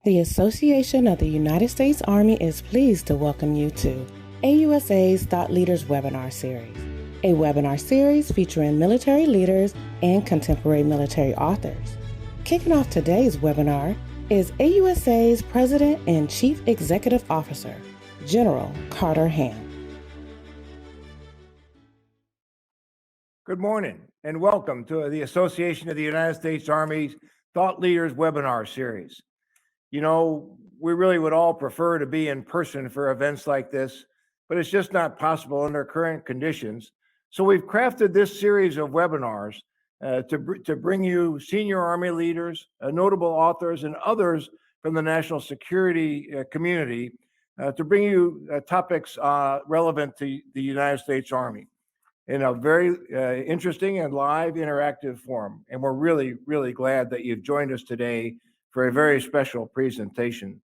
The Association of the United States Army is pleased to welcome you to AUSA's Thought Leaders Webinar Series, a webinar series featuring military leaders and contemporary military authors. Kicking off today's webinar is AUSA's President and Chief Executive Officer, General Carter Ham. Good morning and welcome to the Association of the United States Army's Thought Leaders Webinar Series. You know, we really would all prefer to be in person for events like this, but it's just not possible under current conditions. So we've crafted this series of webinars to bring you senior Army leaders, notable authors, and others from the national security community to bring you topics relevant to the United States Army in a very interesting and live interactive forum. And we're really, really glad that you've joined us today for a very special presentation.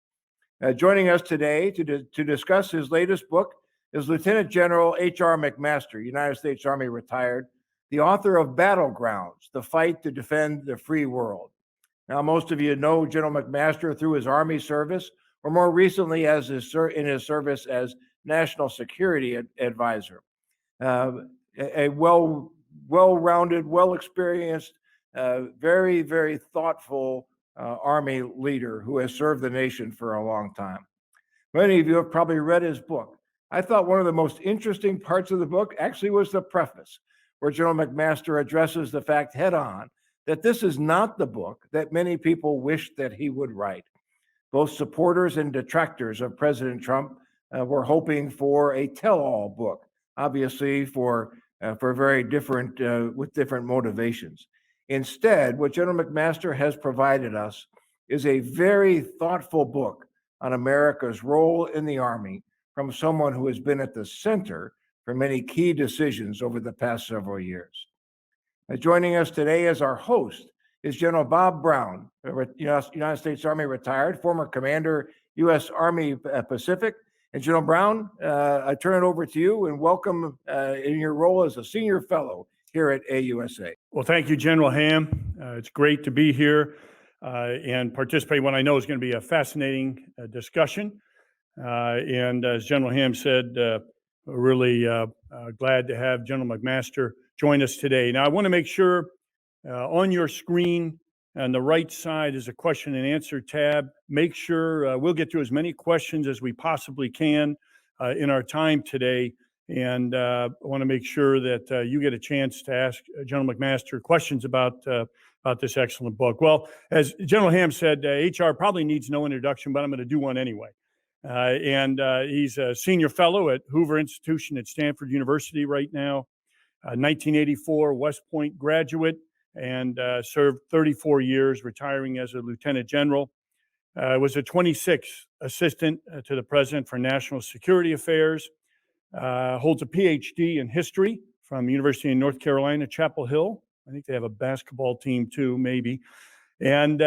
Joining us today to discuss his latest book is Lieutenant General H.R. McMaster, United States Army retired, the author of Battlegrounds, The Fight to Defend the Free World. Now, most of you know General McMaster through his Army service, or more recently in his service as National Security Advisor. A well-rounded, well-experienced, very, very thoughtful Army leader who has served the nation for a long time. Many of you have probably read his book. I thought one of the most interesting parts of the book actually was the preface, where General McMaster addresses the fact head-on that this is not the book that many people wished that he would write. Both supporters and detractors of President Trump were hoping for a tell-all book, obviously for very different, with different motivations. Instead, what General McMaster has provided us is a very thoughtful book on America's role in the Army from someone who has been at the center for many key decisions over the past several years. Joining us today as our host is General Bob Brown, United States Army retired, former commander, U.S. Army Pacific. And General Brown, I turn it over to you and welcome in your role as a senior fellow here at AUSA. Well, thank you, General Ham. It's great to be here and participate what I know is going to be a fascinating discussion. And as General Ham said, really glad to have General McMaster join us today. Now, I want to make sure on your screen on the right side is a question and answer tab. Make sure we'll get to as many questions as we possibly can in our time today. And I want to make sure that you get a chance to ask General McMaster questions about this excellent book. Well, as General Ham said, HR probably needs no introduction, but I'm going to do one anyway. And he's a senior fellow at Hoover Institution at Stanford University right now, 1984 West Point graduate, and served 34 years, retiring as a lieutenant general. Was a 26th assistant to the president for national security affairs. Holds a PhD in history from University of North Carolina, Chapel Hill. I think they have a basketball team too, maybe. And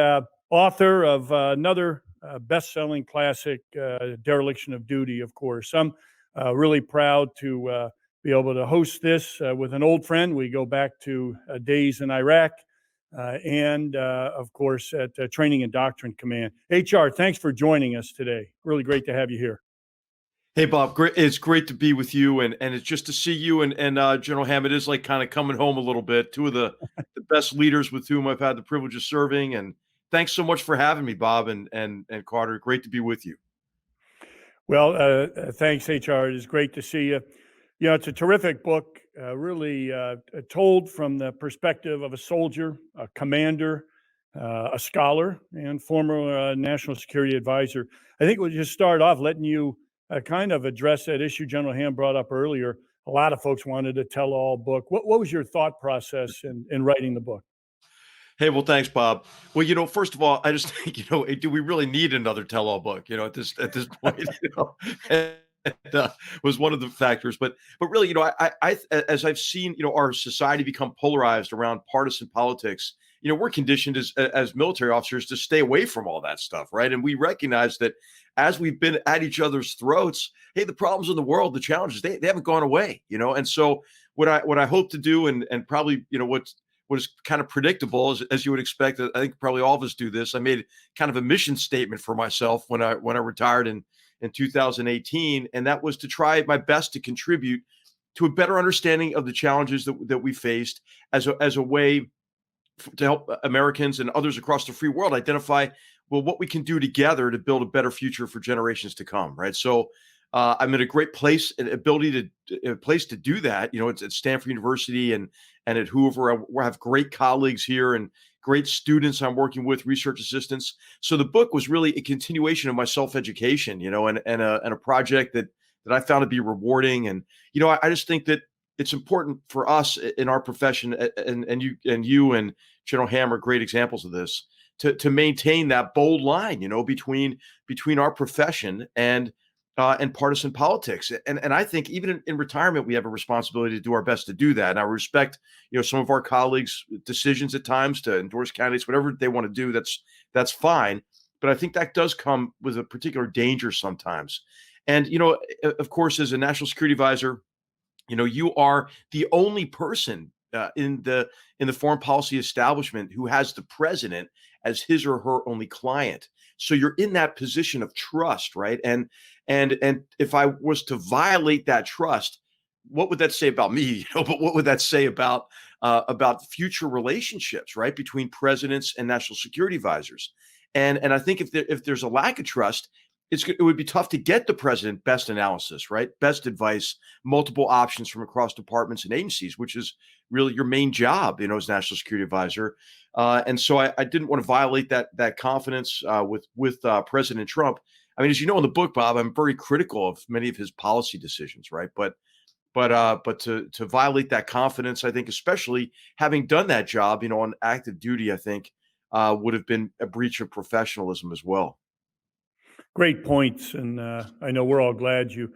author of another best-selling classic, Dereliction of Duty, of course. I'm really proud to be able to host this with an old friend. We go back to days in Iraq and, of course, at Training and Doctrine Command. HR, thanks for joining us today. Really great to have you here. Hey, Bob, great. It's great to be with you, and it's just to see you and General Ham. It is like kind of coming home a little bit. Two of the best leaders with whom I've had the privilege of serving, and thanks so much for having me, Bob and Carter. Great to be with you. Well, thanks, HR. It is great to see you. You know, it's a terrific book, really told from the perspective of a soldier, a commander, a scholar, and former national security advisor. I think we'll just start off letting you kind of address that issue General Ham brought up earlier. A lot of folks wanted a tell-all book. What was your thought process in writing the book? Hey, well, thanks, Bob. Well, first of all, I just think, do we really need another tell-all book, at this point, and, was one of the factors. But really, I as I've seen, our society become polarized around partisan politics, we're conditioned as military officers to stay away from all that stuff, right? And we recognize that as we've been at each other's throats, hey, the problems in the world, the challenges, they haven't gone away, And so what I hope to do, and probably, what is kind of predictable, as you would expect. I think probably all of us do this. I made kind of a mission statement for myself when I retired in 2018, and that was to try my best to contribute to a better understanding of the challenges that we faced as a way to help Americans and others across the free world identify, well, what we can do together to build a better future for generations to come, right? So I'm in a great place, an ability a place to do that. It's at Stanford University and at Hoover. I have great colleagues here and great students I'm working with, research assistants. So the book was really a continuation of my self-education, and a project that I found to be rewarding. And I just think that it's important for us in our profession, and you and General Ham are great examples of this, to maintain that bold line, between our profession and partisan politics. And I think even in retirement, we have a responsibility to do our best to do that. And I respect, some of our colleagues' decisions at times to endorse candidates, whatever they want to do, that's fine. But I think that does come with a particular danger sometimes. And, of course, as a national security advisor, you are the only person in the foreign policy establishment who has the president as his or her only client. So you're in that position of trust, right? And if I was to violate that trust, what would that say about me? But what would that say about future relationships, right, between presidents and national security advisors? And I think if there's a lack of trust, it would be tough to get the president best analysis, right? Best advice, multiple options from across departments and agencies, which is really your main job, as national security advisor. And so I didn't want to violate that confidence with President Trump. I mean, as you know in the book, Bob, I'm very critical of many of his policy decisions, right? But to violate that confidence, I think, especially having done that job, on active duty, I think would have been a breach of professionalism as well. Great points, and I know we're all glad you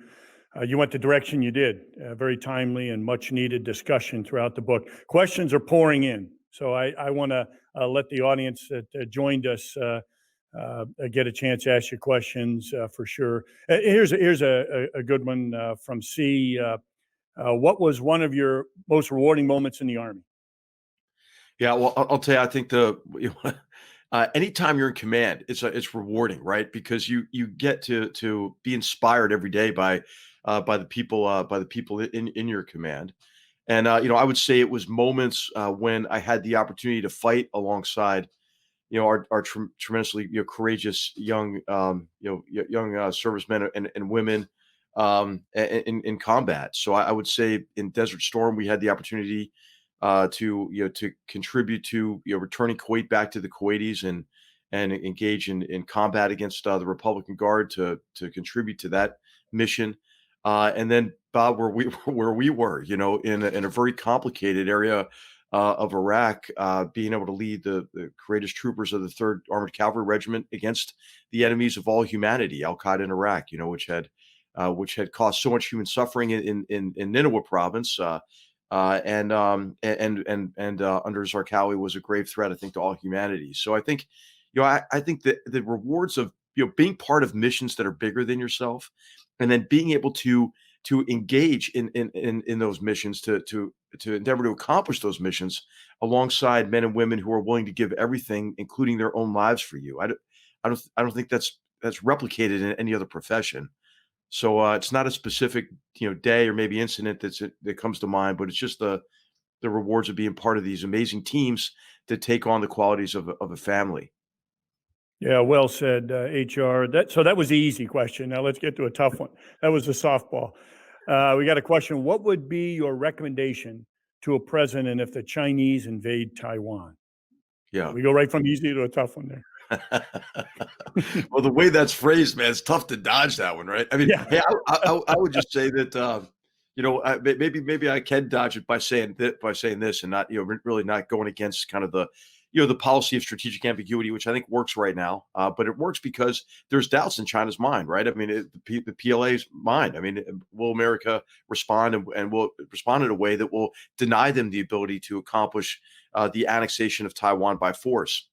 went the direction you did. Very timely and much needed discussion throughout the book. Questions are pouring in, so I want to let the audience that joined us get a chance to ask you questions for sure. Here's a good one from C. What was one of your most rewarding moments in the Army? Yeah, well, I'll tell you, I think anytime you're in command, it's rewarding, right? Because you get to be inspired every day by the people in your command. And I would say it was moments when I had the opportunity to fight alongside our tremendously courageous young servicemen and women in combat. So I would say in Desert Storm we had the opportunity to contribute to returning Kuwait back to the Kuwaitis and engage in combat against the Republican Guard to contribute to that mission. And then Bob, where we were, in a very complicated area of Iraq, being able to lead the courageous troopers of the 3rd Armored Cavalry Regiment against the enemies of all humanity, Al Qaeda in Iraq, which had caused so much human suffering in Nineveh province. And under Zarqawi was a grave threat, I think, to all humanity. So I think, I think that the rewards of being part of missions that are bigger than yourself, and then being able to engage in those missions, to endeavor to accomplish those missions alongside men and women who are willing to give everything, including their own lives for you. I don't think that's replicated in any other profession. So it's not a specific day or maybe incident that comes to mind, but it's just the rewards of being part of these amazing teams that take on the qualities of a family. Yeah, well said, HR. That was the easy question. Now let's get to a tough one. That was a softball. We got a question. What would be your recommendation to a president if the Chinese invade Taiwan? Yeah, we go right from easy to a tough one there. Well, the way that's phrased, man, it's tough to dodge that one, right? I mean, hey, I would just say that maybe I can dodge it by saying this and not really not going against kind of the the policy of strategic ambiguity, which I think works right now. But it works because there's doubts in China's mind, right? I mean, the PLA's mind. I mean, will America respond and will respond in a way that will deny them the ability to accomplish the annexation of Taiwan by force?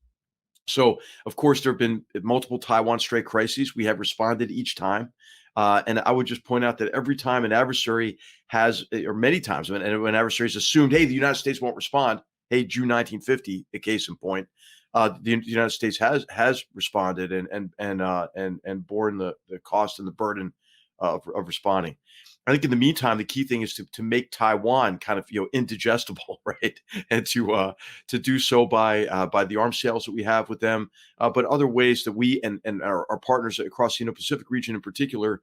So, of course, there have been multiple Taiwan Strait crises. We have responded each time. And I would just point out that every time an adversary has, or many times when an adversary has assumed, hey, the United States won't respond, hey, June 1950, a case in point, the United States has responded and borne the cost and the burden of responding. I think in the meantime, the key thing is to make Taiwan kind of indigestible, right? And to do so by the arms sales that we have with them, but other ways that we and our partners across the Indo-Pacific region in particular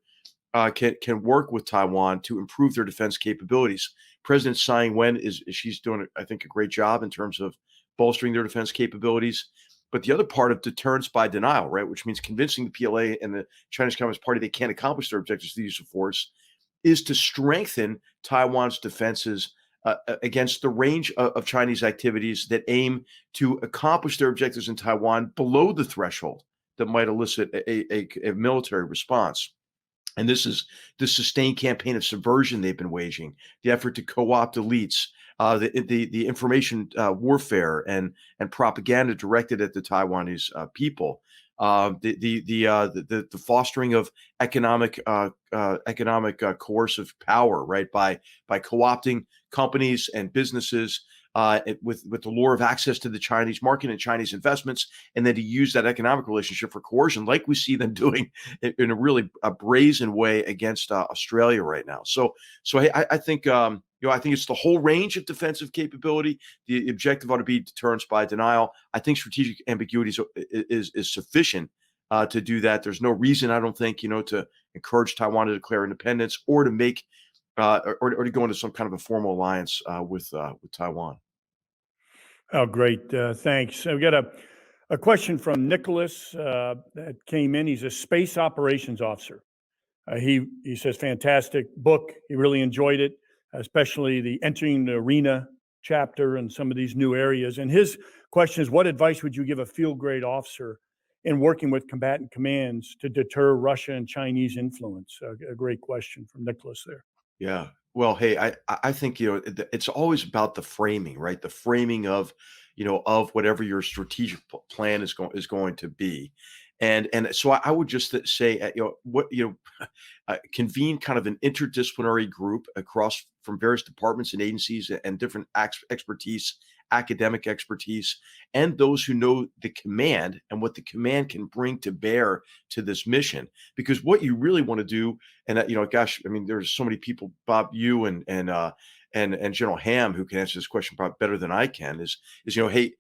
can work with Taiwan to improve their defense capabilities. President Tsai Ing-wen she's doing, I think, a great job in terms of bolstering their defense capabilities. But the other part of deterrence by denial, right, which means convincing the PLA and the Chinese Communist Party they can't accomplish their objectives through the use of force, is to strengthen Taiwan's defenses against the range of Chinese activities that aim to accomplish their objectives in Taiwan below the threshold that might elicit a military response. And this is the sustained campaign of subversion they've been waging, the effort to co-opt elites, the information warfare and propaganda directed at the Taiwanese people, the fostering of economic coercive power, right, by co-opting companies and businesses with the lure of access to the Chinese market and Chinese investments, and then to use that economic relationship for coercion, like we see them doing in a really brazen way against Australia right now. So I think I think it's the whole range of defensive capability. The objective ought to be deterrence by denial. I think strategic ambiguity is sufficient to do that. There's no reason, I don't think, to encourage Taiwan to declare independence or to make or to go into some kind of a formal alliance with Taiwan. Oh, great. Thanks. So we got a question from Nicholas that came in. He's a space operations officer. He says, fantastic book. He really enjoyed it, especially the entering the arena chapter and some of these new areas. And his question is, what advice would you give a field grade officer in working with combatant commands to deter Russia and Chinese influence? A great question from Nicholas there. Yeah. Well, hey, I think it's always about the framing, right? The framing of of whatever your strategic plan is going to be, and so I would just say convene kind of an interdisciplinary group across from various departments and agencies and different expertise, academic expertise, and those who know the command and what the command can bring to bear to this mission. Because what you really want to do, and gosh, I mean, there's so many people, Bob, you and General Ham, who can answer this question probably better than I can. Is hey,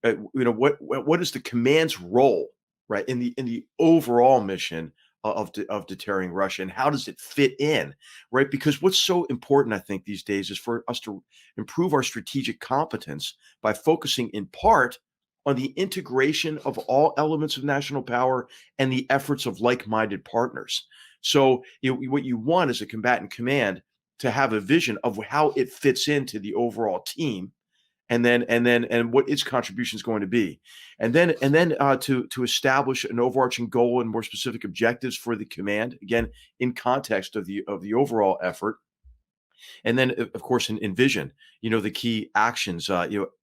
what is the command's role, right, in the overall mission of deterring Russia, and how does it fit in, right? Because what's so important, I think, these days is for us to improve our strategic competence by focusing in part on the integration of all elements of national power and the efforts of like-minded partners. So what you want is a combatant command to have a vision of how it fits into the overall team, and what its contribution is going to be, and then to establish an overarching goal and more specific objectives for the command, again in context of the overall effort, and then of course envision the key actions,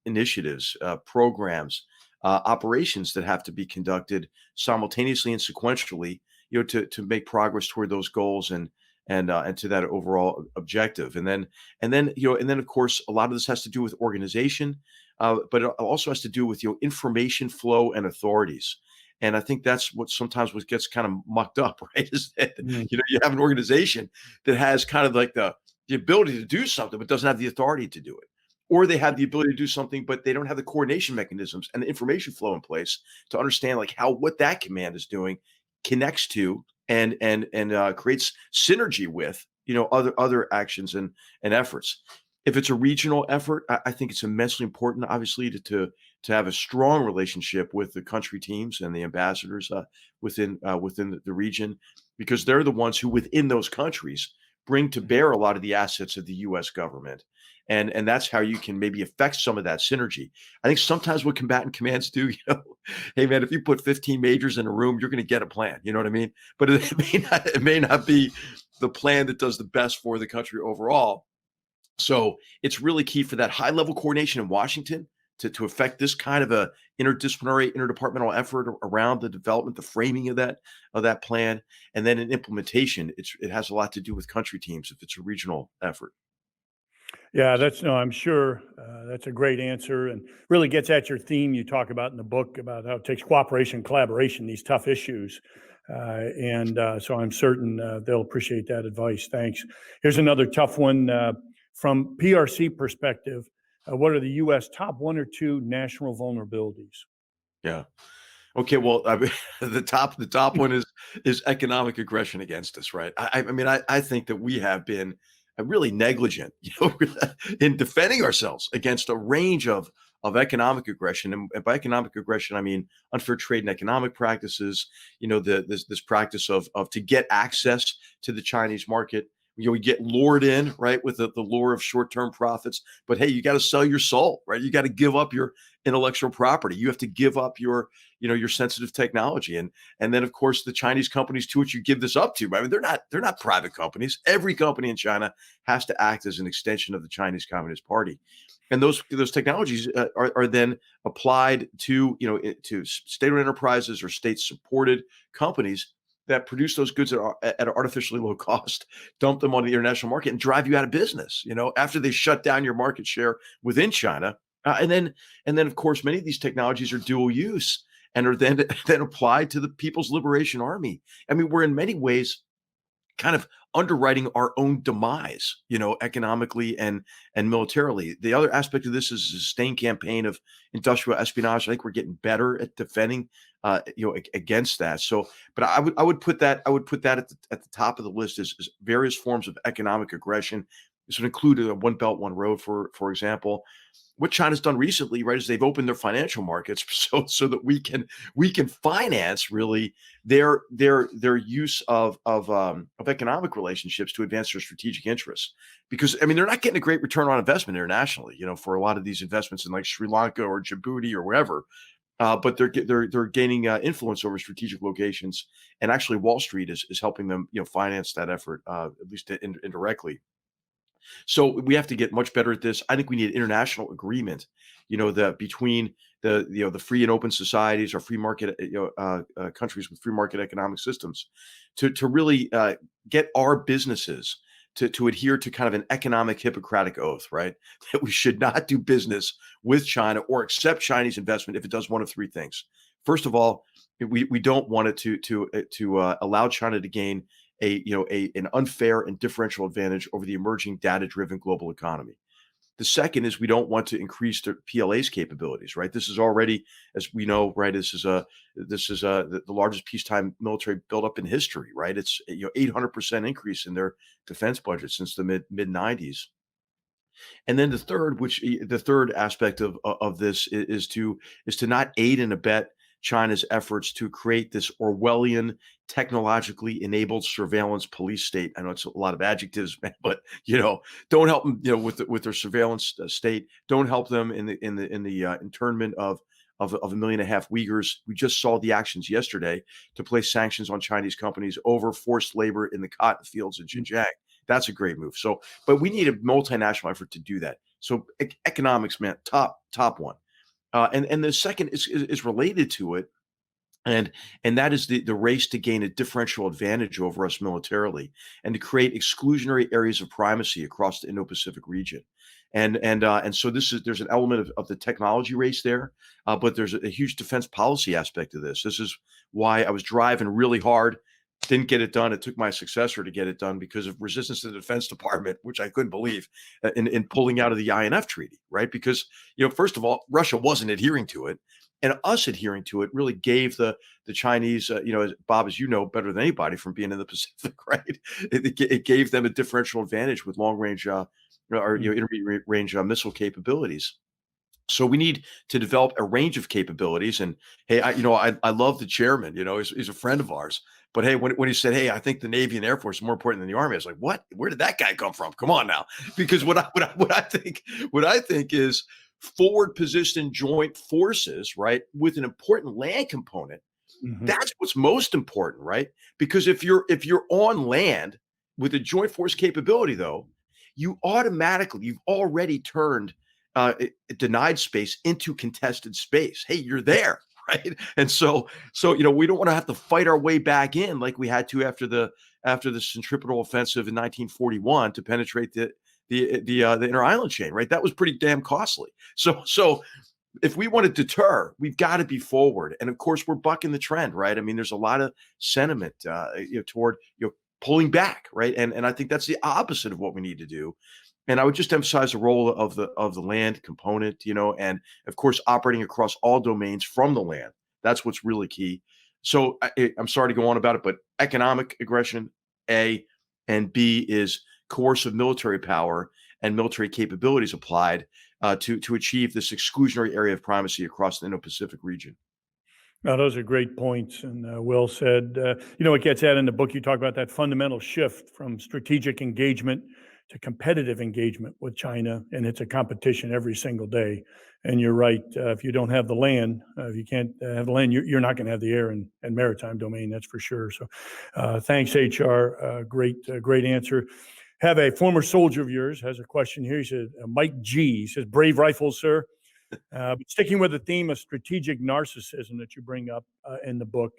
initiatives, programs, operations that have to be conducted simultaneously and sequentially, to make progress toward those goals and to that overall objective. And then of course, a lot of this has to do with organization, but it also has to do with information flow and authorities. And I think that's what gets kind of mucked up, right? Is that you have an organization that has kind of like the ability to do something, but doesn't have the authority to do it. Or they have the ability to do something, but they don't have the coordination mechanisms and the information flow in place to understand like what that command is doing connects to and creates synergy with other actions and efforts. If it's a regional effort, I think it's immensely important, obviously, to have a strong relationship with the country teams and the ambassadors within the region, because they're the ones who within those countries bring to bear a lot of the assets of the U.S. government. And that's how you can maybe affect some of that synergy. I think sometimes what combatant commands do, hey man, if you put 15 majors in a room, you're going to get a plan. You know what I mean? But it may not be the plan that does the best for the country overall. So it's really key for that high level coordination in Washington to affect this kind of a interdepartmental effort around the development, the framing of that plan, and then in implementation. It has a lot to do with country teams if it's a regional effort. Yeah, I'm sure that's a great answer and really gets at your theme you talk about in the book about how it takes cooperation, collaboration, these tough issues. So I'm certain they'll appreciate that advice. Thanks. Here's another tough one from PRC perspective. What are the U.S. top 1 or 2 national vulnerabilities? Yeah. Okay, well, I mean, the top one is economic aggression against us, right? I think that we have been really negligent, in defending ourselves against a range of economic aggression, and by economic aggression, I mean unfair trade and economic practices. This practice of to get access to the Chinese market. We get lured in, right, with the lure of short-term profits. But hey, you got to sell your soul, right? You got to give up your intellectual property. You have to give up your sensitive technology, and then of course the Chinese companies to which you give this up to. I mean, they're not private companies. Every company in China has to act as an extension of the Chinese Communist Party, and those technologies are then applied to to state-owned enterprises or state-supported companies that produce those goods at an artificially low cost, dump them on the international market, and drive you out of business. After they shut down your market share within China, and then of course many of these technologies are dual use and are then applied to the People's Liberation Army. I mean, we're in many ways kind of underwriting our own demise, economically and militarily. The other aspect of this is a sustained campaign of industrial espionage. I think we're getting better at defending, against that. So, but I would put that at the top of the list as various forms of economic aggression. This would include a One Belt, One Road, for example. What China's done recently, right, is they've opened their financial markets so that we can finance really their use of economic relationships to advance their strategic interests. Because I mean, they're not getting a great return on investment internationally, for a lot of these investments in like Sri Lanka or Djibouti or wherever. But they're gaining influence over strategic locations, and actually Wall Street is helping them finance that effort, at least indirectly. So we have to get much better at this. I think we need international agreement, between the free and open societies or free market, countries with free market economic systems, to really get our businesses to adhere to kind of an economic Hippocratic oath, right? That we should not do business with China or accept Chinese investment if it does one of three things. First of all, we don't want it to allow China to gain an unfair and differential advantage over the emerging data-driven global economy. The second is we don't want to increase the PLA's capabilities, right? This is already, as we know, right, this is the largest peacetime military buildup in history, right? It's 800% increase in their defense budget since the mid 90s. And then the third aspect of this is to not aid and abet China's efforts to create this Orwellian, technologically enabled surveillance police state. I know it's a lot of adjectives, but don't help them, with their surveillance state. Don't help them in the internment of 1.5 million Uyghurs. We just saw the actions yesterday to place sanctions on Chinese companies over forced labor in the cotton fields in Xinjiang. That's a great move. So, but we need a multinational effort to do that. So economics, man, top one. And the second is related to it, and that is the race to gain a differential advantage over us militarily, and to create exclusionary areas of primacy across the Indo-Pacific region. And so there's an element of the technology race there, but there's a huge defense policy aspect of this. This is why I was driving really hard. Didn't get it done. It took my successor to get it done because of resistance to the Defense Department, which I couldn't believe, in pulling out of the INF treaty, right? Because, first of all, Russia wasn't adhering to it, and us adhering to it really gave the Chinese, Bob, as you know better than anybody from being in the Pacific, right? It gave them a differential advantage with long range or intermediate range missile capabilities. So we need to develop a range of capabilities. And hey, I love the chairman. He's a friend of ours. But hey, when he said, "Hey, I think the Navy and Air Force is more important than the Army," I was like, "What? Where did that guy come from? Come on now!" Because what I think is forward positioned joint forces, right, with an important land component. Mhm. That's what's most important, right? Because if you're on land with a joint force capability, though, you've already turned denied space into contested space. Hey, you're there, right? And so we don't want to have to fight our way back in like we had to after the centripetal offensive in 1941 to penetrate the inner island chain, right? That was pretty damn costly. So if we want to deter, we've got to be forward. And of course, we're bucking the trend, right? I mean, there's a lot of sentiment toward pulling back, right? And I think that's the opposite of what we need to do. And I would just emphasize the role of the land component, and of course, operating across all domains from the land. That's what's really key. So I'm sorry to go on about it, but economic aggression, A, and B is coercive military power and military capabilities applied to achieve this exclusionary area of primacy across the Indo-Pacific region. No, those are great points, and well said. It gets at in the book, you talk about that fundamental shift from strategic engagement to competitive engagement with China, and it's a competition every single day. And you're right, if you don't have the land, if you can't have the land, you're not going to have the air and maritime domain, that's for sure. So thanks, HR. Great answer. Have a former soldier of yours has a question here. He said, Mike G. He says, brave rifles, sir. But sticking with the theme of strategic narcissism that you bring up in the book,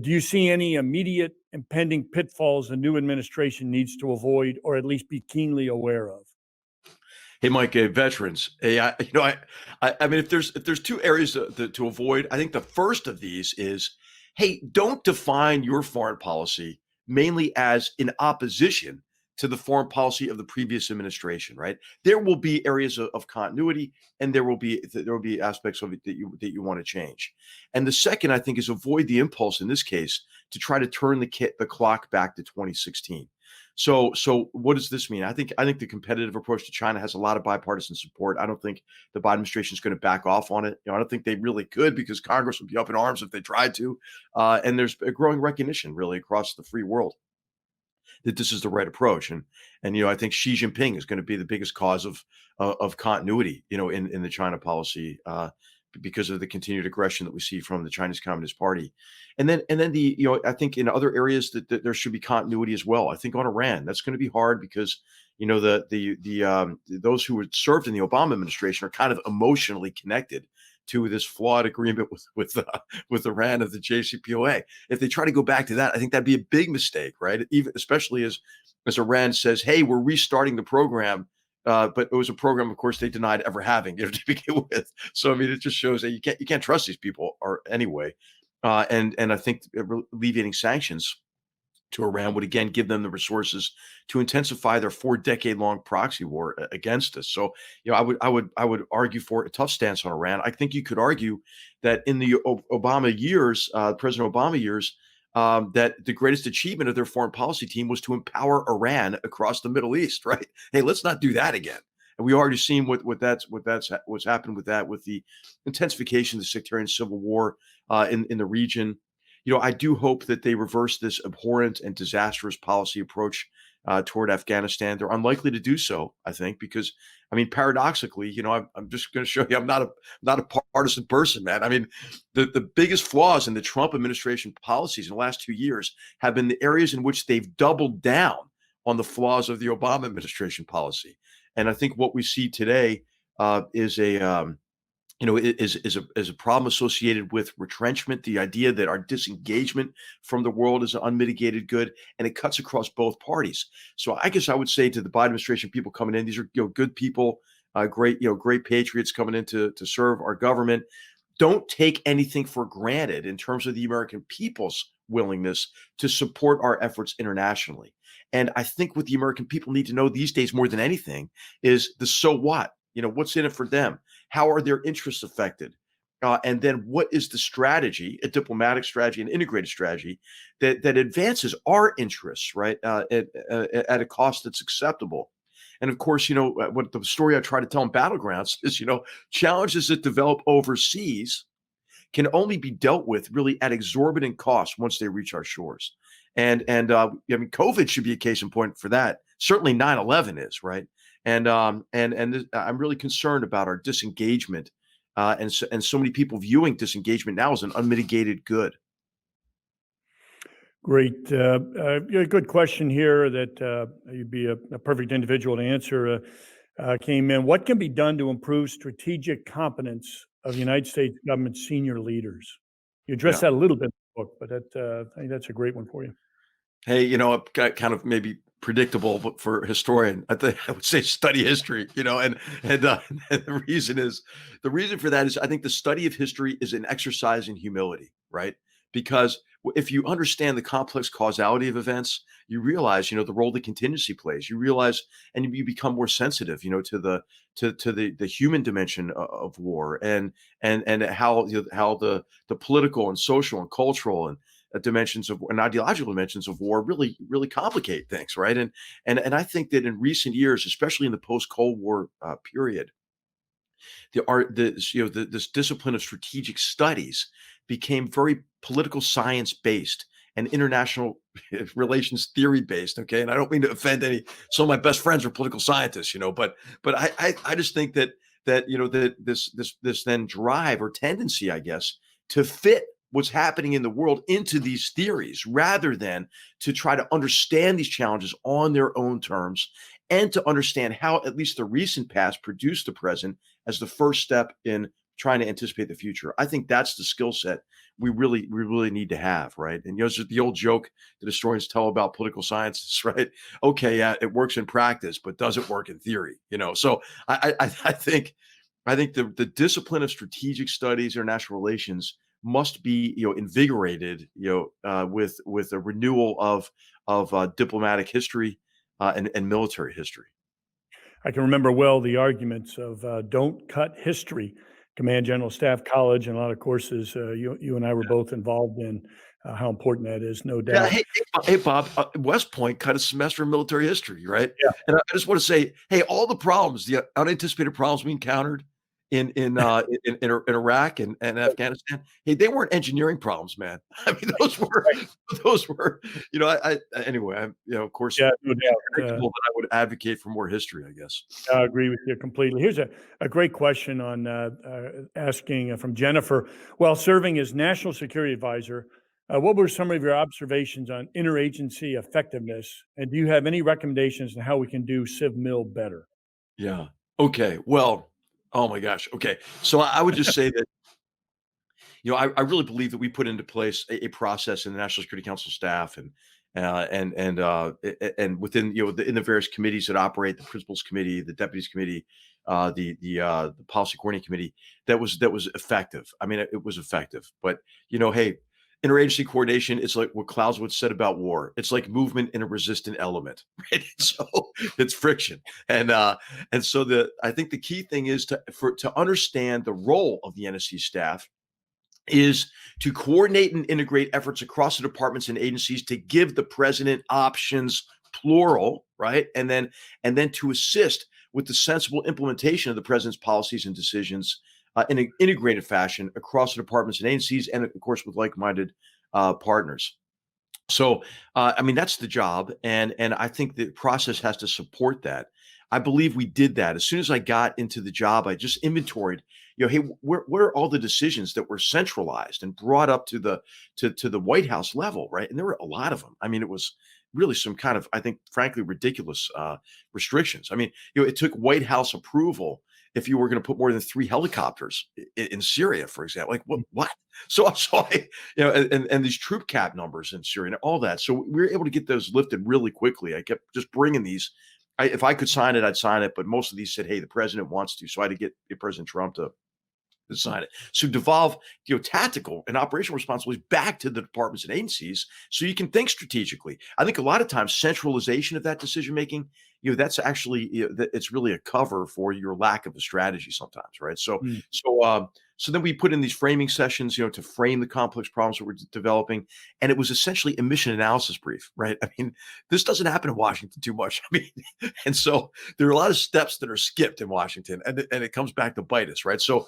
do you see any immediate impending pitfalls the new administration needs to avoid or at least be keenly aware of? Hey, Mike, veterans. Hey, I mean, if there's two areas to avoid, I think the first of these is, hey, don't define your foreign policy mainly as in opposition to the foreign policy of the previous administration, right? There will be areas of continuity, and there will be aspects of it that you want to change. And the second, I think, is avoid the impulse in this case to try to turn the clock back to 2016. So what does this mean? I think the competitive approach to China has a lot of bipartisan support. I don't think the Biden administration is going to back off on it. I don't think they really could, because Congress would be up in arms if they tried to. And there's a growing recognition really across the free world that this is the right approach. And I think Xi Jinping is going to be the biggest cause of continuity, in the China policy, because of the continued aggression that we see from the Chinese Communist Party. And then I think in other areas that there should be continuity as well. I think on Iran, that's going to be hard because, those who were served in the Obama administration are kind of emotionally connected to this flawed agreement with Iran of the JCPOA. If they try to go back to that, I think that'd be a big mistake, right? Especially as Iran says, "Hey, we're restarting the program," but it was a program, of course, they denied ever having to begin with. So I mean, it just shows that you can't trust these people, or anyway. And I think alleviating sanctions to Iran would again give them the resources to intensify their 4-decade-long proxy war against us. So, I would argue for a tough stance on Iran. I think you could argue that in the Obama years, President Obama years, that the greatest achievement of their foreign policy team was to empower Iran across the Middle East. Right? Hey, let's not do that again. And we already seen what's happened with that, with the intensification of the sectarian civil war in the region. I do hope that they reverse this abhorrent and disastrous policy approach toward Afghanistan. They're unlikely to do so, I think, because, I mean, paradoxically, I'm just going to show you I'm not a partisan person, man. I mean, the biggest flaws in the Trump administration policies in the last 2 years have been the areas in which they've doubled down on the flaws of the Obama administration policy. And I think what we see today is a problem associated with retrenchment, the idea that our disengagement from the world is an unmitigated good, and it cuts across both parties. So I guess I would say to the Biden administration, people coming in, these are good people, great patriots coming in to serve our government. Don't take anything for granted in terms of the American people's willingness to support our efforts internationally. And I think what the American people need to know these days more than anything is the so what. What's in it for them? How are their interests affected? And then what is the strategy, a diplomatic strategy, an integrated strategy that advances our interests, right, at a cost that's acceptable? And of course, what the story I try to tell in Battlegrounds is, challenges that develop overseas can only be dealt with really at exorbitant cost once they reach our shores. And I mean, COVID should be a case in point for that. Certainly 9/11 is, right? And I'm really concerned about our disengagement, and so many people viewing disengagement now as an unmitigated good. Great. Good question here that you'd be a perfect individual to answer. Came in. What can be done to improve strategic competence of United States government senior leaders? You addressed that a little bit in the book, but I think that's a great one for you. Hey, kind of maybe predictable, but for a historian, I think I would say study history, and and the reason for that is I think the study of history is an exercise in humility, right? Because if you understand the complex causality of events, you realize, the role that contingency plays. You realize, and you become more sensitive, to the human dimension of war, and how how the political and social and cultural and dimensions of and ideological dimensions of war really complicate things, right? And I think that in recent years, especially in the post Cold War period, this discipline of strategic studies became very political science based and international relations theory based. Okay, and I don't mean to offend any. Some of my best friends are political scientists, but I just think that this then drive or tendency, I guess, to fit what's happening in the world into these theories rather than to try to understand these challenges on their own terms and to understand how at least the recent past produced the present as the first step in trying to anticipate the future. I think that's the skill set we really need to have, right? And it's the old joke that historians tell about political sciences, right? Okay, yeah, it works in practice, but does it work in theory? So I think the discipline of strategic studies, international relations, must be invigorated with a renewal of diplomatic history and military history. I can remember well the arguments of don't cut history. Command General Staff College and a lot of courses you and I were both involved in. How important that is, no Yeah, doubt. hey, Bob, West Point cut a semester in military history, right? Yeah. And I just want to say, hey, all the problems, the unanticipated problems we encountered in Iraq and Afghanistan, hey, they weren't engineering problems, man. I mean, those were, anyway, of course, Yeah, no doubt. predictable that I would advocate for more history, I guess. I agree with you completely. Here's a great question on asking from Jennifer. While serving as National Security Advisor, what were some of your observations on interagency effectiveness? And do you have any recommendations on how we can do CivMil better? Yeah. Okay. Well, oh my gosh. Okay. So I would just say that, I really believe that we put into place a process in the National Security Council staff and within, in the various committees that operate, the principals committee, the deputies committee, the policy coordinating committee, that was effective. I mean, it was effective, but hey, interagency coordination, it's like what Clausewitz said about war. It's like movement in a resistant element, right? So it's friction. And so I think the key thing is to understand the role of the NSC staff is to coordinate and integrate efforts across the departments and agencies to give the president options, plural, right? And then to assist with the sensible implementation of the president's policies and decisions in an integrated fashion across the departments and agencies, and of course with like-minded partners. So, I mean, that's the job, and I think the process has to support that. I believe we did that. As soon as I got into the job, I just inventoried, hey, what are all the decisions that were centralized and brought up to the White House level, right? And there were a lot of them. I mean, it was really some kind of, I think, frankly, ridiculous restrictions. I mean, it took White House approval if you were going to put more than 3 helicopters in Syria, for example. Like what? So I, and these troop cap numbers in Syria and all that. So we were able to get those lifted really quickly. I kept just bringing these. If I could sign it, I'd sign it. But most of these said, hey, the president wants to. So I had to get President Trump to sign it. So devolve, tactical and operational responsibilities back to the departments and agencies so you can think strategically. I think a lot of times centralization of that decision making, that's actually, it's really a cover for your lack of a strategy sometimes, right? So so then we put in these framing sessions, to frame the complex problems that we're developing, and it was essentially a mission analysis brief, right? I mean, this doesn't happen in Washington too much. I mean, and so there are a lot of steps that are skipped in Washington, and it comes back to bite us, right? So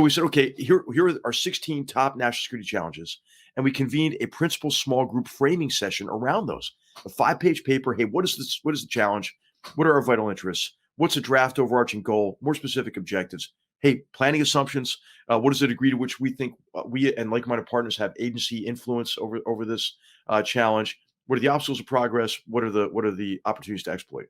we said, okay, here are our 16 top national security challenges. And we convened a principal small group framing session around those. A 5-page paper. Hey, what is the challenge? What are our vital interests? What's a draft overarching goal? More specific objectives. Hey, planning assumptions. What is the degree to which we think we and like-minded partners have agency influence over this challenge? What are the obstacles of progress? What are the opportunities to exploit?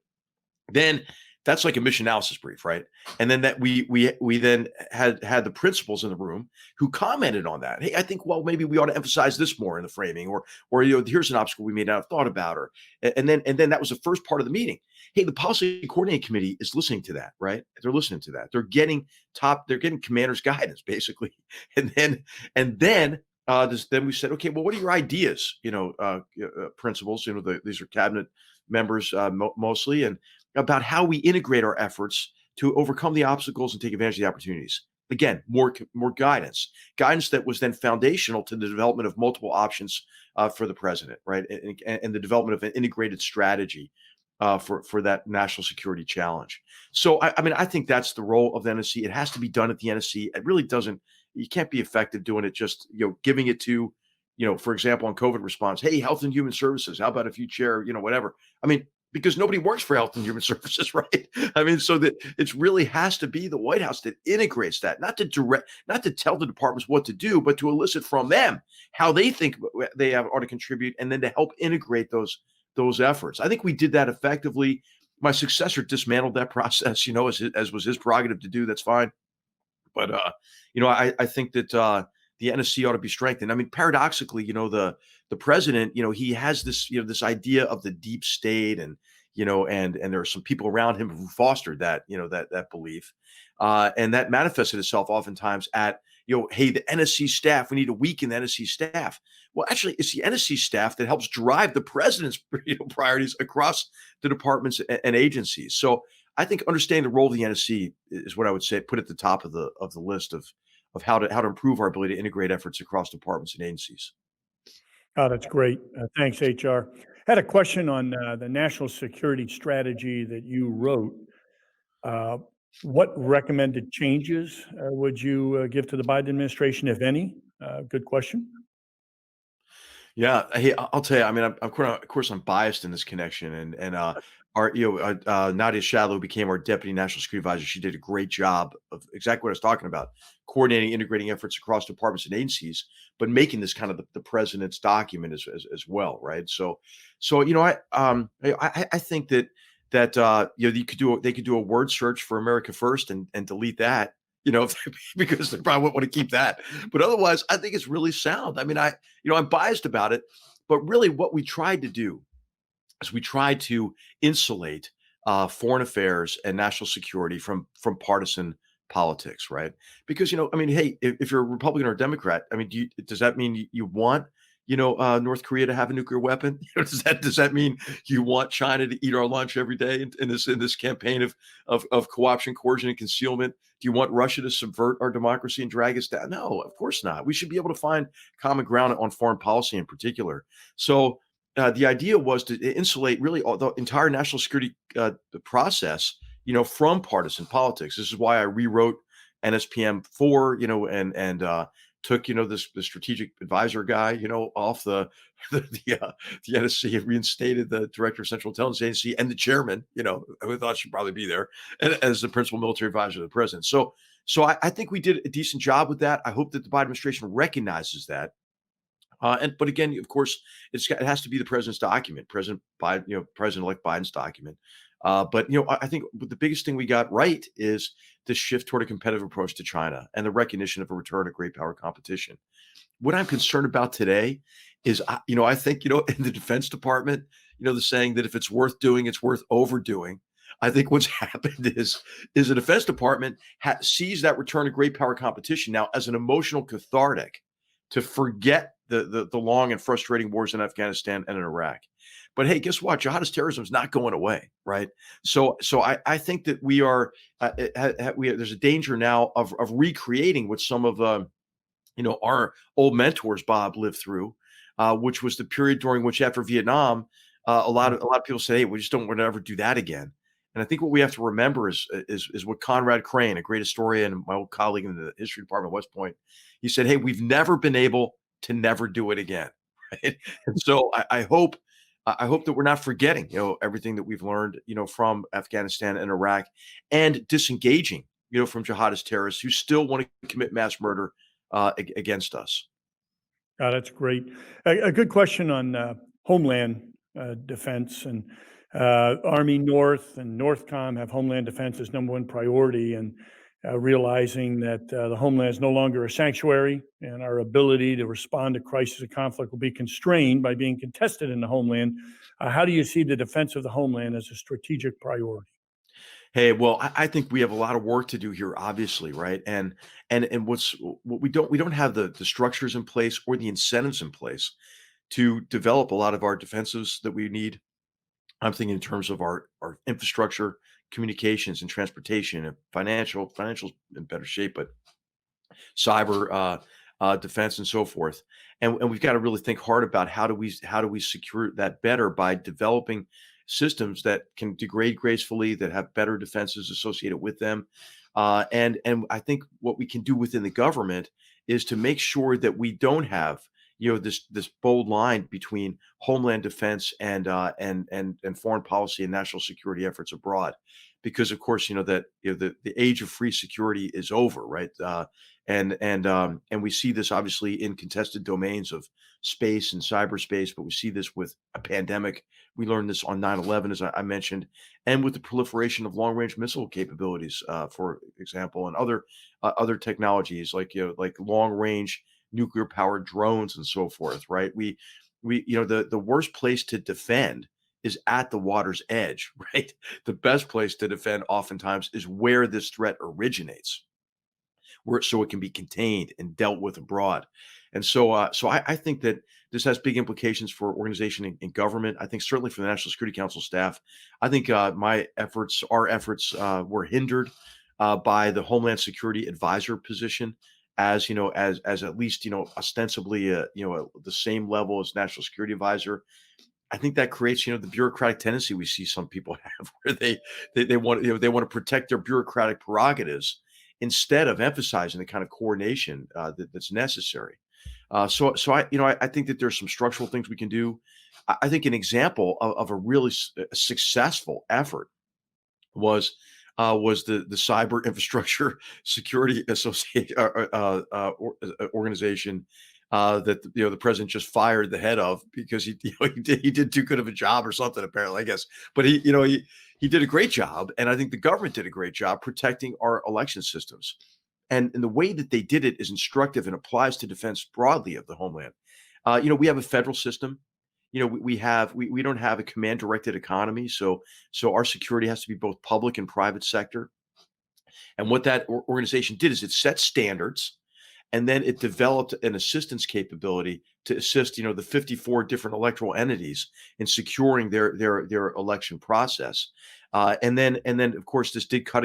Then That's like a mission analysis brief, right? And then that we then had the principals in the room who commented on that. Hey, I think, well, maybe we ought to emphasize this more in the framing, or here's an obstacle we may not have thought about, or and then that was the first part of the meeting. Hey, the policy coordinating committee is listening to that, right? They're listening to that. They're getting commander's guidance basically, and then then we said, okay, well, what are your ideas? Principals. These are cabinet members mostly, and about how we integrate our efforts to overcome the obstacles and take advantage of the opportunities. Again, more guidance that was then foundational to the development of multiple options for the president, right, and the development of an integrated strategy for that national security challenge. So, I think that's the role of the NSC. It has to be done at the NSC. It really doesn't. You can't be effective doing it just giving it to, for example, on COVID response. Hey, Health and Human Services. How about if you chair, whatever. Because nobody works for Health and Human Services, right? So that it really has to be the White House that integrates that, not to tell the departments what to do, but to elicit from them how they think they ought to contribute, and then to help integrate those efforts. I think we did that effectively. My successor dismantled that process, as was his prerogative to do. That's fine. But I think that the NSC ought to be strengthened. Paradoxically, the president, he has this, this idea of the deep state, and and there are some people around him who fostered that, that belief, and that manifested itself oftentimes at, hey, the NSC staff, we need to weaken the NSC staff. Well, actually, it's the NSC staff that helps drive the president's priorities across the departments and agencies. So I think understanding the role of the NSC is what I would say, put at the top of the list of how to improve our ability to integrate efforts across departments and agencies. Oh, that's great. Thanks, HR. Had a question on the national security strategy that you wrote. What recommended changes would you give to the Biden administration, if any? Good question. Yeah, hey, I'll tell you. Of course, I'm biased in this connection, and our Nadia Shadlow became our deputy national security advisor. She did a great job of exactly what I was talking about, coordinating, integrating efforts across departments and agencies, but making this kind of the president's document as well, right? So I think that they could do a word search for America First and delete that. Because they probably wouldn't want to keep that. But otherwise, I think it's really sound. I'm biased about it, but really what we tried to do is we tried to insulate foreign affairs and national security from partisan politics, right? Because, hey, if you're a Republican or a Democrat, does that mean you want, North Korea to have a nuclear weapon? Does that mean you want China to eat our lunch every day in this campaign of co-option, coercion, and concealment? Do you want Russia to subvert our democracy and drag us down? No, of course not. We should be able to find common ground on foreign policy in particular. So the idea was to insulate really the entire national security process, from partisan politics. This is why I rewrote NSPM 4, and took the strategic advisor guy off the NSC, and reinstated the director of Central Intelligence Agency and the chairman, who thought should probably be there, and as the principal military advisor to the president. So I think we did a decent job with that. I hope that the Biden administration recognizes that. But again, of course, it has to be the president's document, President-elect Biden's document. But I think the biggest thing we got right is the shift toward a competitive approach to China and the recognition of a return to great power competition. What I'm concerned about today is, I think, in the Defense Department, the saying that if it's worth doing, it's worth overdoing. I think what's happened is the Defense Department sees that return to great power competition now as an emotional cathartic to forget the long and frustrating wars in Afghanistan and in Iraq. But hey, guess what? Jihadist terrorism is not going away, right? So I think that we are there's a danger now of recreating what some of our old mentors, Bob, lived through, which was the period during which, after Vietnam, a lot of people say, hey, we just don't want to ever do that again. And I think what we have to remember is what Conrad Crane, a great historian, my old colleague in the history department at West Point, he said, hey, we've never been able to never do it again. Right? And so I hope that we're not forgetting, everything that we've learned, from Afghanistan and Iraq, and disengaging, from jihadist terrorists who still want to commit mass murder against us. That's great. A good question on homeland defense. And Army North and Northcom have Homeland Defense as number one priority, and realizing that the Homeland is no longer a sanctuary and our ability to respond to crisis and conflict will be constrained by being contested in the Homeland. How do you see the defense of the Homeland as a strategic priority? Hey, well, I think we have a lot of work to do here, obviously, right? And what we don't have the structures in place or the incentives in place to develop a lot of our defenses that we need. I'm thinking in terms of our infrastructure, communications, and transportation, and financials in better shape, but cyber defense and so forth. And we've got to really think hard about how do we secure that better by developing systems that can degrade gracefully, that have better defenses associated with them. And I think what we can do within the government is to make sure that we don't have this bold line between homeland defense and foreign policy and national security efforts abroad, because of course that the age of free security is over, right? And we see this obviously in contested domains of space and cyberspace, but we see this with a pandemic. We learned this on 9/11, as I mentioned, and with the proliferation of long-range missile capabilities, for example, and other technologies like long-range nuclear-powered drones and so forth. Right? The worst place to defend is at the water's edge, right? The best place to defend oftentimes is where this threat originates, so it can be contained and dealt with abroad. And so I think that this has big implications for organization and government. I think certainly for the National Security Council staff. I think our efforts were hindered by the Homeland Security Advisor position, as at least ostensibly the same level as National Security Advisor. I think that creates, the bureaucratic tendency we see some people have, where they want to protect their bureaucratic prerogatives instead of emphasizing the kind of coordination that's necessary. So I think that there's some structural things we can do. I think an example of a really successful effort was the Cyber Infrastructure Security Association organization that the president just fired the head of because he did too good of a job or something, apparently, I guess. But he did a great job, and I think the government did a great job protecting our election systems. And the way that they did it is instructive and applies to defense broadly of the homeland. We have a federal system. We don't have a command directed economy, so our security has to be both public and private sector. And what that organization did is it set standards, and then it developed an assistance capability to assist the 54 different electoral entities in securing their election process. And then of course this did cut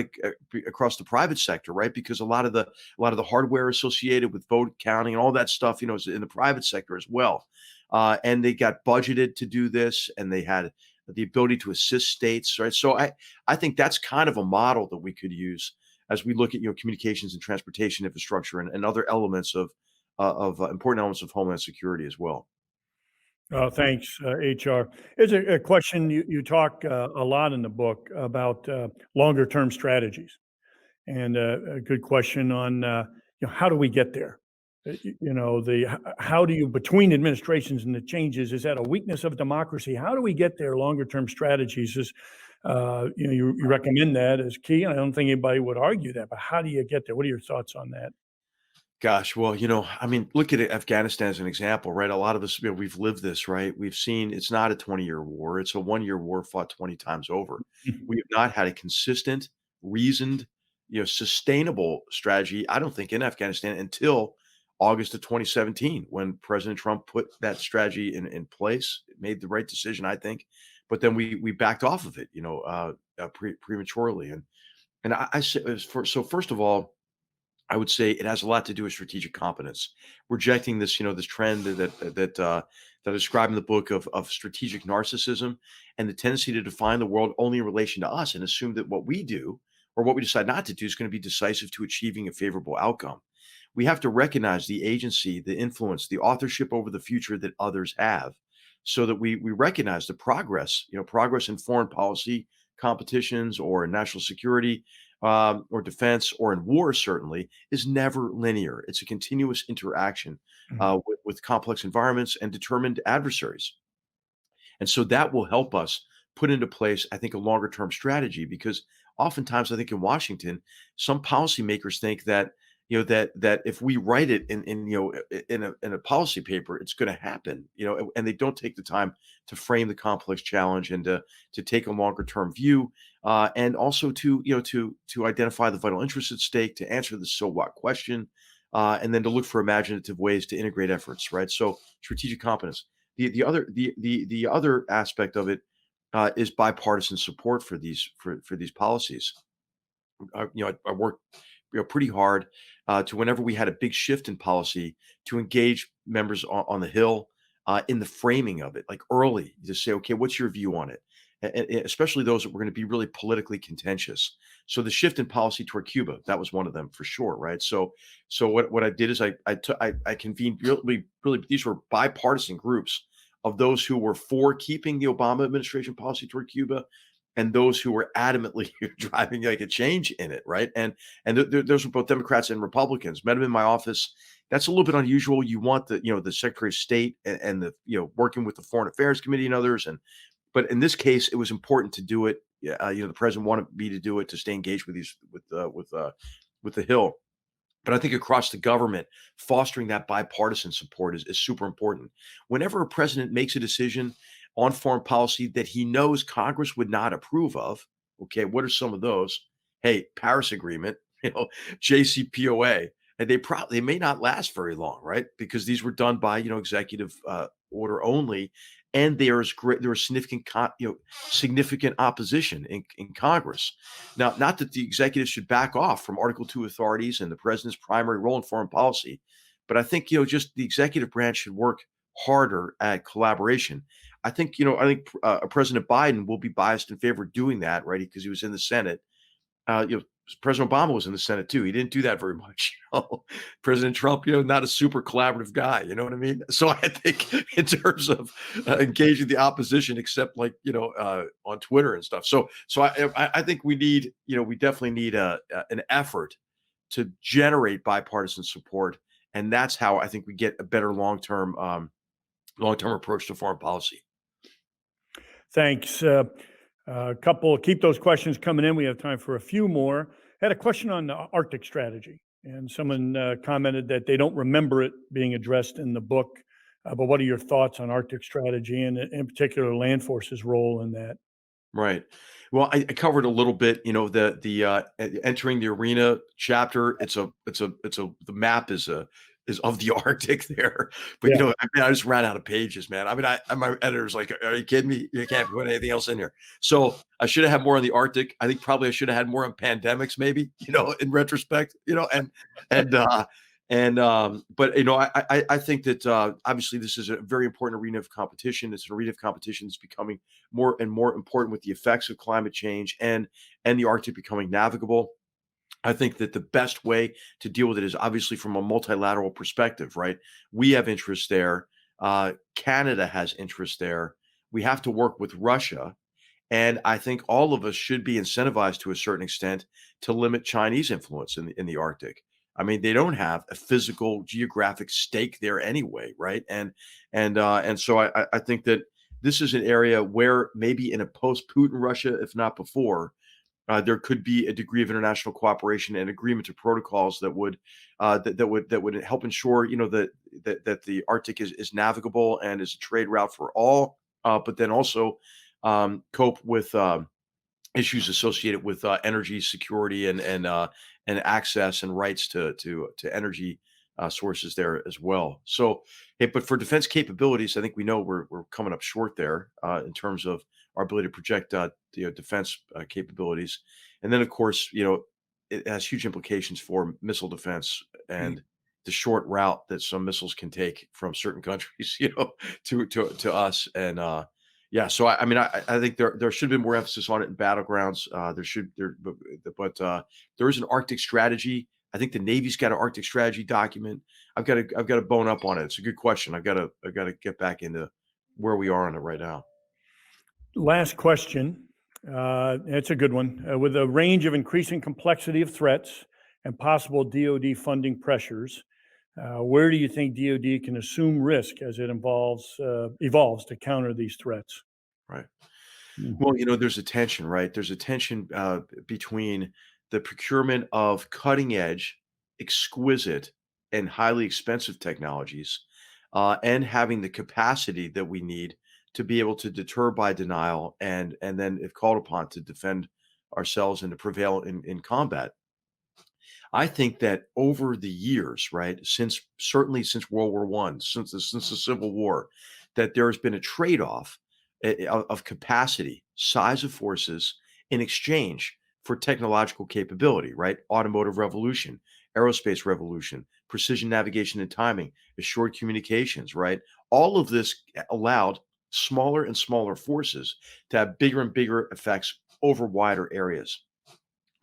across the private sector, right? Because a lot of the hardware associated with vote counting and all that stuff is in the private sector as well. And they got budgeted to do this, and they had the ability to assist states, right? So I think that's kind of a model that we could use as we look at communications and transportation infrastructure and other elements of important elements of homeland security as well. Thanks, HR. It's a question you talk a lot in the book about longer term strategies, and a good question on how do we get there? How do you, between administrations and the changes, is that a weakness of democracy? How do we get there? Longer term strategies is, you recommend that as key, and I don't think anybody would argue that. But how do you get there? What are your thoughts on that? Gosh, well, I mean, look at Afghanistan as an example, right? A lot of us, we've lived this, right? We've seen it's not a 20-year war; it's a one-year war fought 20 times over. We have not had a consistent, reasoned, sustainable strategy, I don't think, in Afghanistan until August of 2017, when President Trump put that strategy in place. It made the right decision, I think, but then we backed off of it, prematurely. And I say, so first of all, I would say it has a lot to do with strategic competence, rejecting this trend that I describe in the book of strategic narcissism and the tendency to define the world only in relation to us and assume that what we do or what we decide not to do is going to be decisive to achieving a favorable outcome. We have to recognize the agency, the influence, the authorship over the future that others have, so that we recognize the progress in foreign policy competitions or in national security, or defense, or in war, certainly, is never linear. It's a continuous interaction with complex environments and determined adversaries. And so that will help us put into place, I think, a longer term strategy, because oftentimes I think in Washington, some policymakers think that, that if we write it in a policy paper, it's going to happen, and they don't take the time to frame the complex challenge and to take a longer term view, and also to identify the vital interests at stake, to answer the so what question, and then to look for imaginative ways to integrate efforts, right? So strategic competence. The other aspect of it is bipartisan support for these policies. I worked pretty hard to, whenever we had a big shift in policy, to engage members on the Hill in the framing of it, like early, to say, okay, what's your view on it? And especially those that were going to be really politically contentious. So the shift in policy toward Cuba, that was one of them for sure, right? So what I did is I convened really these were bipartisan groups of those who were for keeping the Obama administration policy toward Cuba, and those who were adamantly driving like a change in it, right? And those were both Democrats and Republicans. Met them in my office. That's a little bit unusual. You want the Secretary of State and the working with the Foreign Affairs Committee and others, but in this case, it was important to do it. The president wanted me to do it, to stay engaged with the Hill. But I think across the government, fostering that bipartisan support is super important. Whenever a president makes a decision on foreign policy that he knows Congress would not approve of, okay, what are some of those? Hey, Paris Agreement, JCPOA, and they may not last very long, right? Because these were done by executive order only, and there was significant opposition in Congress. Now, not that the executive should back off from Article 2 authorities and the president's primary role in foreign policy, but I think just the executive branch should work harder at collaboration. I think President Biden will be biased in favor of doing that, right? Because he was in the Senate. President Obama was in the Senate too. He didn't do that very much. President Trump, not a super collaborative guy. You know what I mean? So I think in terms of engaging the opposition, except on Twitter and stuff. So I think we definitely need an effort to generate bipartisan support, and that's how I think we get a better long-term approach to foreign policy. Thanks. Keep those questions coming in. We have time for a few more. I had a question on the Arctic strategy, and someone commented that they don't remember it being addressed in the book. But what are your thoughts on Arctic strategy, and in particular land forces' role in that? Right. Well, I covered a little bit, the entering the arena chapter. The map is of the Arctic there, but I just ran out of pages, man. My editor's like, "Are you kidding me? You can't put anything else in here." So I should have had more on the Arctic. I think probably I should have had more on pandemics, maybe, in retrospect, but I think that obviously this is a very important arena of competition. It's an arena of competition that's becoming more and more important with the effects of climate change and the Arctic becoming navigable. I think that the best way to deal with it is obviously from a multilateral perspective, right? We have interests there. Canada has interests there. We have to work with Russia. And I think all of us should be incentivized to a certain extent to limit Chinese influence in the Arctic. I mean, they don't have a physical geographic stake there anyway, right? And so I think that this is an area where maybe in a post-Putin Russia, if not before, there could be a degree of international cooperation and agreement to protocols that would help ensure that the Arctic is navigable and is a trade route for all, but then also cope with issues associated with energy security and access and rights to energy sources there as well. So, hey, but for defense capabilities, I think we know we're coming up short there in terms of our ability to project defense capabilities, and then of course it has huge implications for missile defense and the short route that some missiles can take from certain countries, to us. And so I think there should be more emphasis on it in Battlegrounds. But there is an Arctic strategy. I think the Navy's got an Arctic strategy document. I've got to bone up on it. It's a good question. I've got to get back into where we are on it right now. Last question. It's a good one. With a range of increasing complexity of threats and possible DoD funding pressures, where do you think DoD can assume risk as it evolves to counter these threats? Right. Well, there's a tension, right? There's a tension between the procurement of cutting edge, exquisite, and highly expensive technologies, and having the capacity that we need to be able to deter by denial and then, if called upon, to defend ourselves and to prevail in combat. I think that over the years, right, certainly since World War One, since the Civil War, that there has been a trade-off of capacity, size of forces in exchange for technological capability, right? Automotive revolution, aerospace revolution, precision navigation and timing, assured communications, right? All of this allowed smaller and smaller forces to have bigger and bigger effects over wider areas.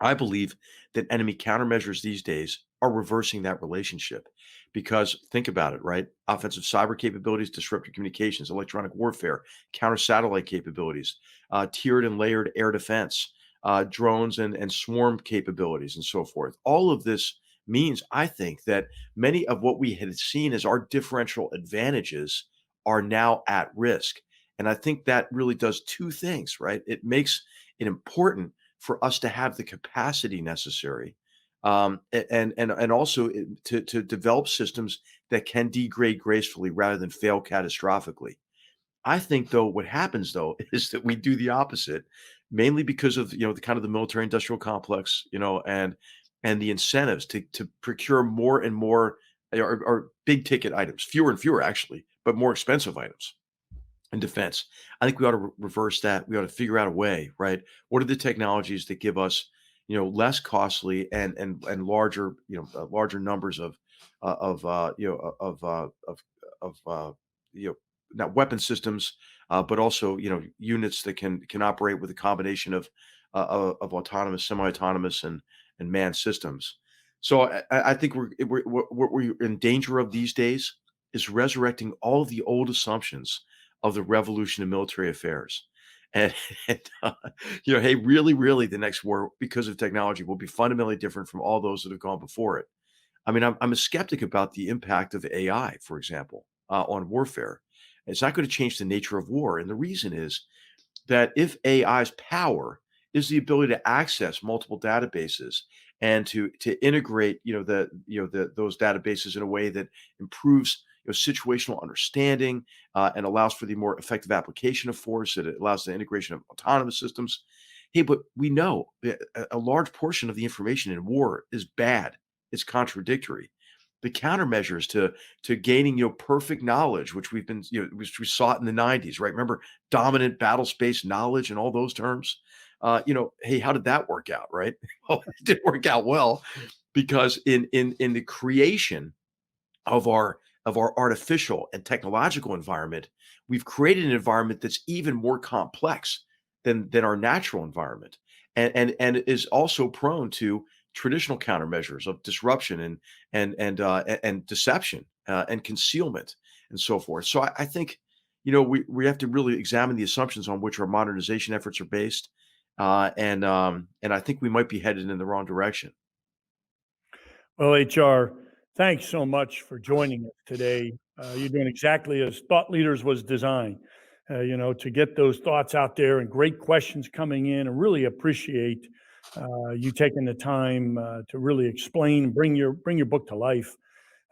I believe that enemy countermeasures these days are reversing that relationship because think about it, right? Offensive cyber capabilities, disruptive communications, electronic warfare, counter satellite capabilities, tiered and layered air defense, drones and swarm capabilities, and so forth. All of this means, I think, that many of what we had seen as our differential advantages are now at risk. And I think that really does two things, right? It makes it important for us to have the capacity necessary, and also to develop systems that can degrade gracefully rather than fail catastrophically. I think though what happens though is that we do the opposite, mainly because of the kind of the military industrial complex, and the incentives to procure more and more or big ticket items, fewer and fewer actually, but more expensive items in defense. I think we ought to reverse that. We ought to figure out a way, right? What are the technologies that give us, less costly and larger, larger numbers of not weapon systems, but also units that can operate with a combination of autonomous, semi-autonomous, and manned systems. So I think what we're in danger of these days is resurrecting all of the old assumptions of the revolution in military affairs. And, hey, really, really, the next war, because of technology, will be fundamentally different from all those that have gone before it. I mean, I'm a skeptic about the impact of AI, for example, on warfare. It's not going to change the nature of war. And the reason is that if AI's power is the ability to access multiple databases and to integrate, those databases in a way that improves situational understanding, and allows for the more effective application of force, that it allows the integration of autonomous systems. Hey, but we know a large portion of the information in war is bad. It's contradictory. The countermeasures to gaining perfect knowledge, which which we saw it in the 90s, right? Remember dominant battle space knowledge and all those terms? Hey, how did that work out, right? Well, it didn't work out well because in the creation of our artificial and technological environment, we've created an environment that's even more complex than our natural environment, and is also prone to traditional countermeasures of disruption and deception, and concealment and so forth. So I think we have to really examine the assumptions on which our modernization efforts are based, and I think we might be headed in the wrong direction. Well, HR, thanks so much for joining us today. You're doing exactly as Thought Leaders was designed, to get those thoughts out there and great questions coming in. And really appreciate you taking the time to really explain, bring your book to life.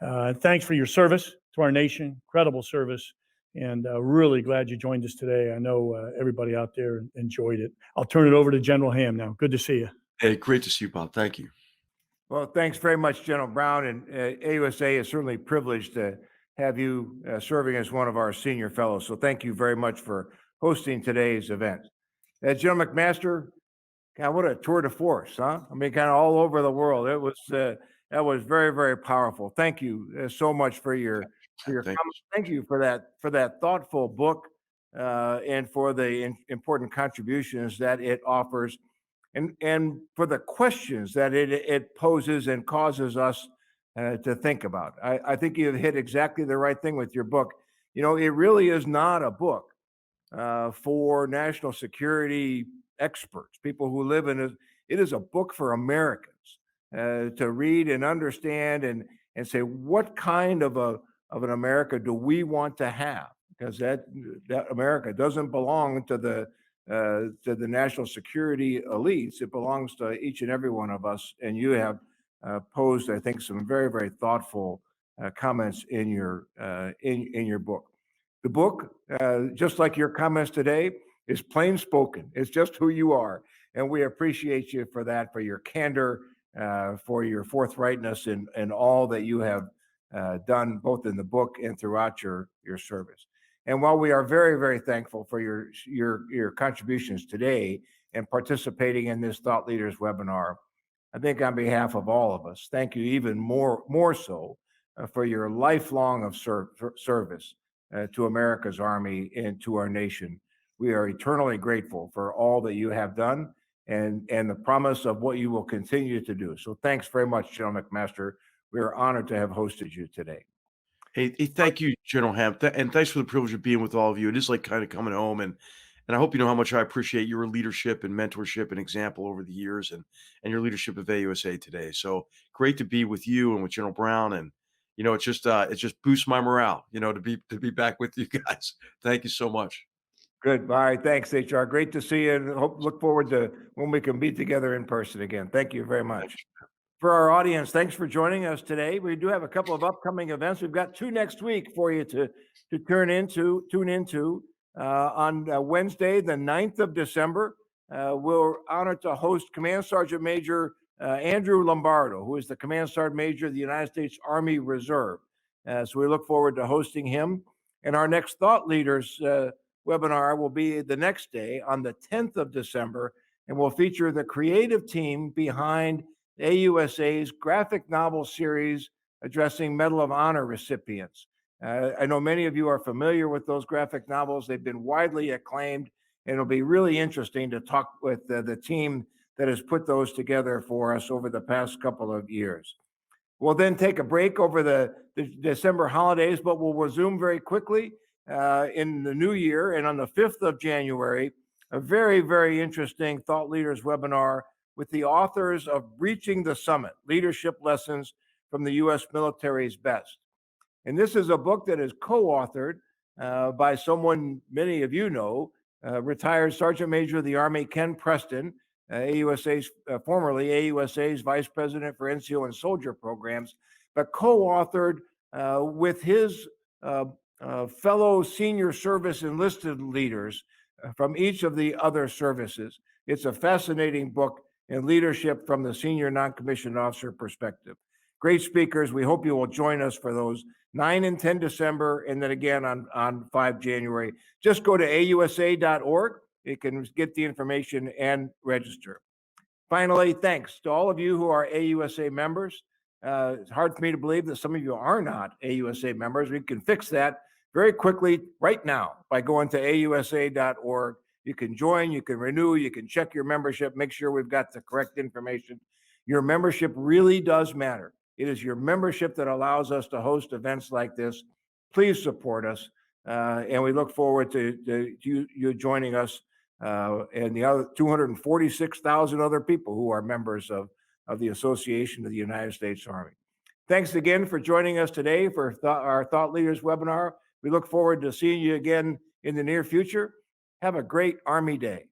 Thanks for your service to our nation, incredible service, and really glad you joined us today. I know everybody out there enjoyed it. I'll turn it over to General Ham now. Good to see you. Hey, great to see you, Bob. Thank you. Well, thanks very much, General Brown, and AUSA is certainly privileged to have you serving as one of our senior fellows. So thank you very much for hosting today's event. General McMaster, God, what a tour de force, huh? I mean, kind of all over the world. It was that was very, very powerful. Thank you so much for your comments. Thank you for that thoughtful book, and for the important contributions that it offers, and for the questions that it poses and causes us to think about. I think you've hit exactly the right thing with your book. It really is not a book for national security experts, people who live in it. It is a book for Americans to read and understand and say, what kind of an America do we want to have? Because that America doesn't belong to to the national security elites. It belongs to each and every one of us. And you have posed, I think, some very, very thoughtful comments in your book. The book, just like your comments today, is plain spoken. It's just who you are, and we appreciate you for that, for your candor, for your forthrightness in all that you have done, both in the book and throughout your service. And while we are very, very thankful for your contributions today and participating in this Thought Leaders webinar, I think on behalf of all of us, thank you even more so for your lifelong of service to America's Army and to our nation. We are eternally grateful for all that you have done and the promise of what you will continue to do. So thanks very much, General McMaster. We are honored to have hosted you today. Hey, thank you, General Ham, and thanks for the privilege of being with all of you. It is like kind of coming home, and I hope you know how much I appreciate your leadership and mentorship and example over the years, and your leadership of AUSA today. So great to be with you and with General Brown, and it just boosts my morale, to be back with you guys. Thank you so much. Good. All right. Thanks, HR. Great to see you, and look forward to when we can be together in person again. Thank you very much. For our audience, thanks for joining us today. We do have a couple of upcoming events. We've got two next week for you to tune into. On Wednesday, the 9th of December, we're honored to host Command Sergeant Major Andrew Lombardo, who is the Command Sergeant Major of the United States Army Reserve. So we look forward to hosting him. And our next Thought Leaders webinar will be the next day on the 10th of December, and will feature the creative team behind AUSA's graphic novel series addressing Medal of Honor recipients. I know many of you are familiar with those graphic novels. They've been widely acclaimed, and it'll be really interesting to talk with the team that has put those together for us over the past couple of years. We'll then take a break over the December holidays, but we'll resume very quickly in the new year. And on the 5th of January, a very, very interesting Thought Leaders webinar with the authors of Reaching the Summit, Leadership Lessons from the U.S. Military's Best. And this is a book that is co-authored by someone many of you know, retired Sergeant Major of the Army, Ken Preston, formerly AUSA's Vice President for NCO and Soldier Programs, but co-authored with his fellow senior service enlisted leaders from each of the other services. It's a fascinating book in leadership from the senior non-commissioned officer perspective. Great speakers. We hope you will join us for those 9 and 10 December, and then again on 5 January. Just go to ausa.org. You can get the information and register. Finally, thanks to all of you who are AUSA members. It's hard for me to believe that some of you are not AUSA members. We can fix that very quickly right now by going to ausa.org. You can join, you can renew, you can check your membership, make sure we've got the correct information. Your membership really does matter. It is your membership that allows us to host events like this. Please support us, and we look forward to you joining us and the other 246,000 other people who are members of the Association of the United States Army. Thanks again for joining us today for our Thought Leaders webinar. We look forward to seeing you again in the near future. Have a great Army Day.